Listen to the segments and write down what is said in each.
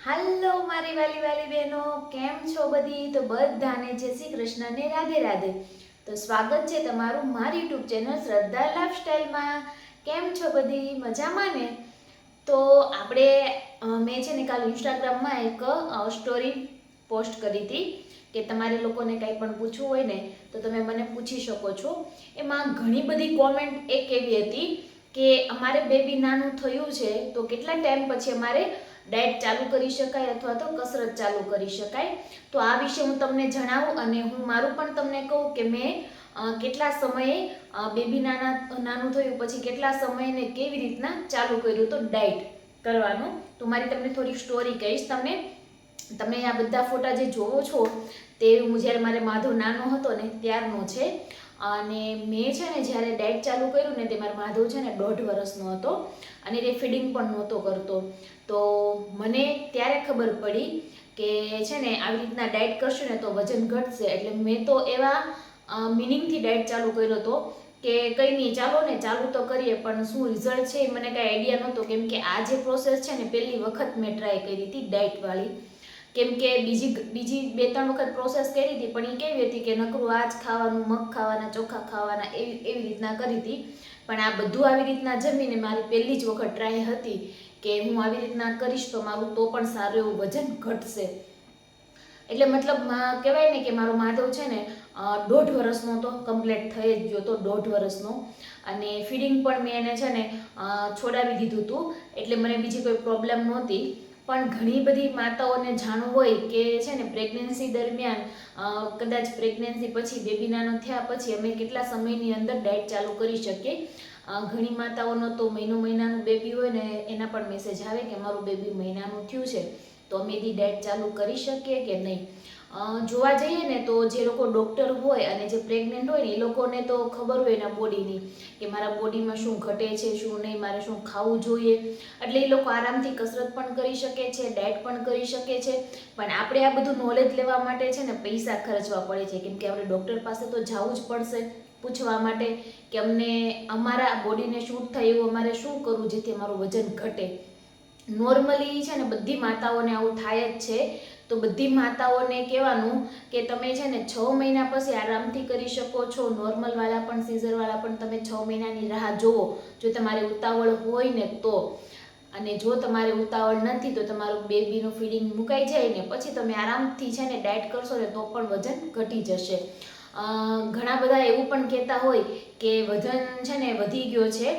હાલો મારી વાલી વાલી બહેનો, કેમ છો બધી? તો બધાને જય શ્રી કૃષ્ણ ને રાધે રાધે. તો સ્વાગત છે તમારું મારી યુટ્યુબ ચેનલ શ્રદ્ધા લાઈફસ્ટાઈલમાં. કેમ છો બધી? મજામાં ને? તો મેં છે ને કાલ ઇન્સ્ટાગ્રામમાં એક સ્ટોરી પોસ્ટ કરી હતી કે તમારે લોકોને કંઈ પણ પૂછવું હોય ને તો તમે મને પૂછી શકો છો. એમાં ઘણી બધી કોમેન્ટ એક એવી હતી કે અમારે બેબી નાનું થયું છે તો કેટલા ટાઈમ પછી અમારે ડાયટ ચાલુ કરી શકાય અથવા તો કસરત ચાલુ કરી શકાય. તો આ વિશે હું તમને જણાવું અને હું મારું પણ તમને કહું કે મેં કેટલા સમયે બેબી નાનું થયું પછી કેટલા સમયને કેવી રીતના ચાલુ કર્યું તો ડાયટ કરવાનું. તો મારી તમને થોડી સ્ટોરી કહીશ. તમે આ બધા ફોટા જે જોવો છો તે હું જ્યારે મારે માધવ નાનો હતો ને ત્યારનો છે. અને મેં છે ને જ્યારે ડાયટ ચાલુ કર્યું ને તે મારો માધવ છે ને 1.5 વર્ષનો હતો અને એ ફીડિંગ પણ નહોતો કરતો. તો મને ત્યારે ખબર પડી કે છે ને આવી રીતના ડાયટ કરશું ને તો વજન ઘટશે. એટલે મેં તો એવા મિનિંગથી ડાયટ ચાલુ કર્યો હતો કે કંઈ નહીં, ચાલો ને ચાલુ તો કરીએ, પણ શું રિઝલ્ટ છે મને કાંઈ આઈડિયા નહોતો. કેમ કે આ જે પ્રોસેસ છે ને પહેલી વખત મેં ટ્રાય કરી હતી ડાયટવાળી. કેમ કે બીજી 2-3 વખત પ્રોસેસ કરી હતી, પણ એ કેવી હતી કે નકરું આ જ ખાવાનું, મગ ખાવાના, ચોખા ખાવાના, એવી રીતના કરી હતી. પણ આ બધું આવી રીતના જમીને મારી પહેલી જ વખત ટ્રાય હતી કે હું આવી રીતના કરીશ તો મારું તો પણ સારું એવું વજન ઘટશે. એટલે મતલબ કહેવાય ને કે મારો માધવ છે ને 1.5 વર્ષનો તો કમ્પ્લીટ થઈ જ ગયો તો 1.5 વર્ષનો. અને ફીડિંગ પણ મેં એને છે ને છોડાવી દીધું હતું, એટલે મને બીજી કોઈ પ્રોબ્લેમ નહોતી. પણ ઘણી બધી માતાઓને જાણવું હોય કે છે ને પ્રેગ્નન્સી દરમિયાન કદાચ પ્રેગ્નન્સી પછી બેબી નાનો થયા પછી અમે કેટલા સમયની અંદર ડાયટ ચાલુ કરી શકીએ. ઘણી માતાઓનો તો મહિનાનું બેબી હોય ને એના પણ મેસેજ આવે કે મારું બેબી મહિનાનું થયું છે તો અમે એની ડાયટ ચાલુ કરી શકીએ કે નહીં. જોવા જઈએ ને તો જે લોકો ડૉક્ટર હોય અને જે પ્રેગ્નન્ટ હોય ને એ લોકોને તો ખબર હોય એના બોડીની કે મારા બોડીમાં શું ઘટે છે શું નહીં, મારે શું ખાવું જોઈએ. એટલે એ લોકો આરામથી કસરત પણ કરી શકે છે, ડાયટ પણ કરી શકે છે. પણ આપણે આ બધું નોલેજ લેવા માટે છે ને પૈસા ખર્ચવા પડે છે. કેમ કે આપણે ડૉક્ટર પાસે તો જવું જ પડશે પૂછવા માટે કે અમને અમારા બોડીને શૂટ થાય એવું અમારે શું કરવું જેથી અમારું વજન ઘટે. નોર્મલી છે ને બધી માતાઓને આવું થાય જ છે. તો બધી માતાઓને કહેવાનું કે તમે છે ને 6 મહિના પછી આરામથી કરી શકો છો. નોર્મલવાળા પણ સીઝરવાળા પણ તમે 6 મહિનાની રાહ જુઓ જો તમારે ઉતાવળ હોય ને તો. અને જો તમારે ઉતાવળ નથી તો તમારું બેબીનું ફીડિંગ મુકાઈ જાય ને પછી તમે આરામથી છે ને ડાયટ કરશો ને તો પણ વજન ઘટી જશે. ઘણા બધા એવું પણ કહેતા હોય કે વજન છે ને વધી ગયો છે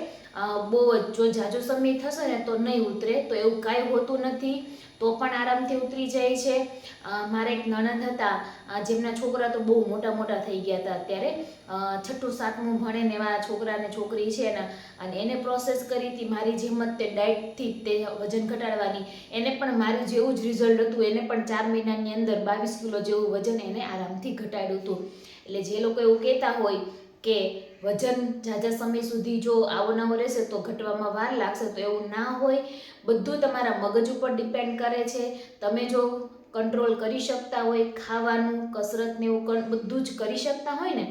બહુ જ, જો ઝાઝો સમય થશે ને તો નહીં ઉતરે. તો એવું કાંઈ હોતું નથી, તો પણ આરામથી ઉતરી જાય છે. મારા એક નણંદ હતા જેમના છોકરા તો બહુ મોટા થઈ ગયા હતા અત્યારે 6ઠું 7મું ભણે ને એવા છોકરા ને છોકરી છે ને, અને એને પ્રોસેસ કરી હતી મારી જેમ જ તે ડાયટથી તે વજન ઘટાડવાની. એને પણ મારી જેવું જ રિઝલ્ટ હતું. એને પણ 4 મહિનાની અંદર 22 કિલો જેવું વજન એને આરામથી ઘટાડ્યું હતું. એટલે જે લોકો એવું કહેતા હોય કે વજન ઝાઝા સમય સુધી જો આવો નવો રહેશે તો ઘટવામાં વાર લાગશે, તો એવું ના હોય. બધું તમારા મગજ ઉપર ડિપેન્ડ કરે છે. તમે જો કંટ્રોલ કરી શકતા હોય ખાવાનું, કસરત ને એવું બધું જ કરી શકતા હોય ને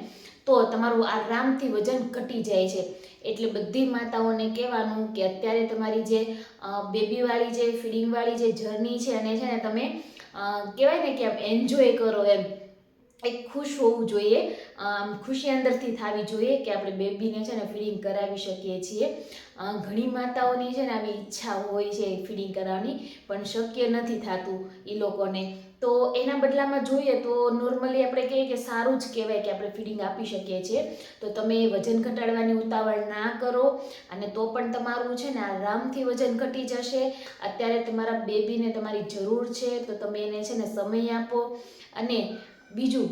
તો તમારું આરામથી વજન ઘટી જાય છે. એટલે બધી માતાઓને કહેવાનું કે અત્યારે તમારી જે બેબીવાળી જે ફીડિંગવાળી જે જર્ની છે અને છે ને તમે કહેવાય ને કે આમ એન્જોય કરો એમ. એક ખુશ હોવું જોઈએ, ખુશી અંદરથી થવી જોઈએ કે આપણે બેબીને છે ને ફીડિંગ કરાવી શકીએ છીએ. ઘણી માતાઓની છે ને આવી ઈચ્છા હોય છે ફીડિંગ કરાવવાની, પણ શક્ય નથી થતું એ લોકોને. તો એના બદલામાં જોઈએ તો નોર્મલી આપણે કહીએ કે સારું જ કહેવાય કે આપણે ફીડિંગ આપી શકીએ છીએ. તો તમે વજન ઘટાડવાની ઉતાવળ ના કરો અને તો પણ તમારું છે ને આરામથી વજન ઘટી જશે. અત્યારે તમારા બેબીને તમારી જરૂર છે તો તમે એને છે ને સમય આપો. અને બીજું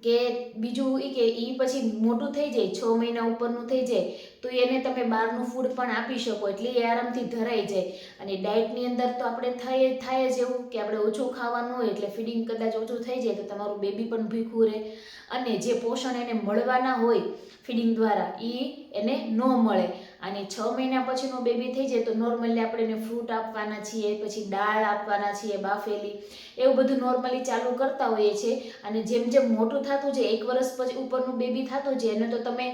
એ કે એ પછી મોટું થઈ જાય 6 મહિના ઉપરનું થઈ જાય તો એને તમે બહારનું ફૂડ પણ આપી શકો એટલે એ આરામથી ધરાઈ જાય. અને ડાયટની અંદર તો આપણે થાય જ એવું કે આપણે ઓછું ખાવાનું હોય એટલે ફીડિંગ કદાચ ઓછું થઈ જાય તો તમારું બેબી પણ ભૂખ્યું રહે અને જે પોષણ એને મળવાના હોય ફીડિંગ દ્વારા એ એને ન મળે. અને 6 મહિના પછીનો બેબી થઈ જાય તો નોર્મલી આપણે એને ફ્રૂટ આપવાના છીએ, પછી દાળ આપવાના છીએ બાફેલી, એવું બધું નોર્મલી ચાલુ કરતા હોઈએ છીએ. અને જેમ જેમ મોટું થતું જાય 1 વર્ષ પછી ઉપરનું બેબી થતું જાય એને તો તમે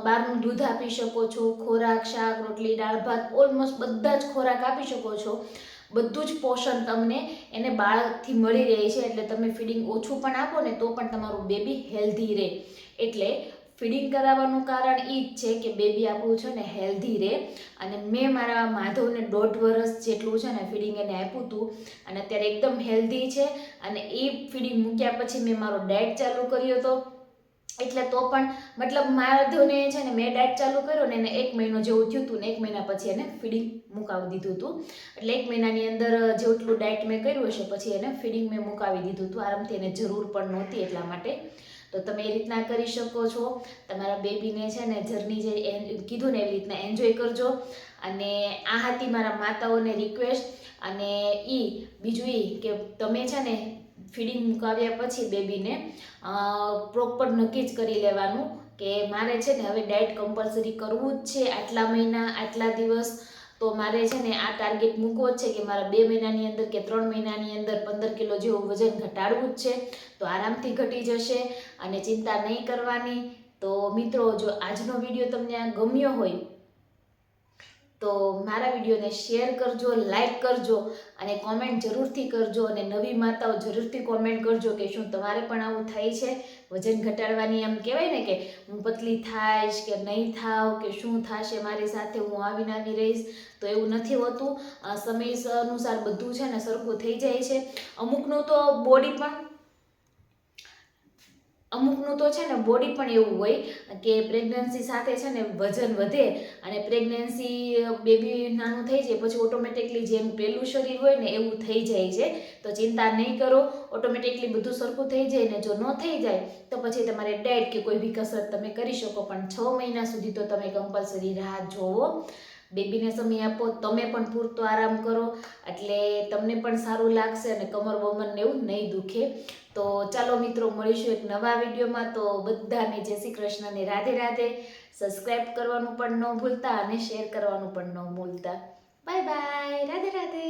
બહારનું દૂધ આપી શકો છો, ખોરાક, શાક, રોટલી, દાળ ભાત ઓલમોસ્ટ બધા જ ખોરાક આપી શકો છો. બધું જ પોષણ તમને એને બાળકથી મળી રહે છે. એટલે તમે ફીડિંગ ઓછું પણ આપો ને તો પણ તમારું બેબી હેલ્ધી રહે. એટલે ફીડિંગ કરાવવાનું કારણ એ જ છે કે બેબી આપણું છે ને હેલ્ધી રહે. અને મેં મારા માધવને 1.5 વર્ષ જેટલું છે ને ફીડિંગ એને આપ્યું હતું અને અત્યારે એકદમ હેલ્ધી છે. અને એ ફીડિંગ મૂક્યા પછી મેં મારો ડાયટ ચાલુ કર્યો હતો. એટલે તો પણ મતલબ માધવને છે ને મેં ડાયટ ચાલુ કર્યો ને એને 1 મહિનો જેવું થયું હતું ને 1 મહિના પછી એને ફીડિંગ મુકાવી દીધું હતું. એટલે 1 મહિનાની અંદર જેટલું ડાયટ મેં કર્યું હશે પછી એને ફીડિંગ મેં મુકાવી દીધું હતું. આરામથી એને જરૂર પણ નહોતી એટલા માટે. તો તમે એ રીતના કરી શકો છો. તમારા બેબીને છે ને જર્ની જે કીધું ને એવી રીતના એન્જોય કરજો. અને આ હતી મારા માતાઓને રિક્વેસ્ટ. અને બીજું કે તમે છે ને ફીડિંગ મુકાવ્યા પછી બેબીને પ્રોપર નક્કી જ કરી લેવાનું કે મારે છે ને હવે ડાયટ કમ્પલસરી કરવું જ છે. આટલા મહિના આટલા દિવસ તો મારે છે ને આ ટાર્ગેટ મૂકવો જ છે કે મારા 2 મહિનાની અંદર કે 3 મહિનાની અંદર 15 કિલો જેવું વજન ઘટાડવું જ છે. તો આરામથી ઘટી જશે અને ચિંતા નહીં કરવાની. તો મિત્રો, જો આજનો વિડીયો તમને ગમ્યો હોય તો મારા વિડીયોને શેર કરજો, લાઈક કરજો અને કોમેન્ટ જરૂરથી કરજો. અને નવી માતાઓ જરૂરથી કોમેન્ટ કરજો કે શું તમારે પણ આવું થાય છે વજન ઘટાડવાની? એમ કહેવાય ને કે હું પતલી થાઈશ કે નહીં થાવ કે શું થશે મારી સાથે, હું આવી રહીશ. તો એવું નથી હોતું. સમય અનુસાર બધું છે ને સરખું થઈ જાય છે. અમુકનું તો છે ને બોડી પણ એવું હોય કે પ્રેગ્નન્સી સાથે છે ને વજન વધે અને પ્રેગ્નન્સી બેબી નાનું થઈ જાય પછી ઓટોમેટિકલી જેમ પહેલું શરીર હોય ને એવું થઈ જાય છે. તો ચિંતા નહીં કરો, ઓટોમેટિકલી બધું સરખું થઈ જાય ને. જો ન થઈ જાય તો પછી તમારે ડાયટ કે કોઈ બી કસરત તમે કરી શકો. પણ 6 મહિના સુધી તો તમે કમ્પલસરી રાહ જોવો. બેબીને સમય આપો, તમે પણ પૂરતો આરામ કરો એટલે તમને પણ સારું લાગશે અને કમર બમરને એવું નહીં દુખે. તો ચાલો મિત્રો, મળીશું એક નવા વિડીયોમાં. તો બધાને જય શ્રી કૃષ્ણ ને રાધે રાધે. સબસ્ક્રાઈબ કરવાનું પણ ન ભૂલતા અને શેર કરવાનું પણ ન ભૂલતા. Bye bye, Radhe Radhe.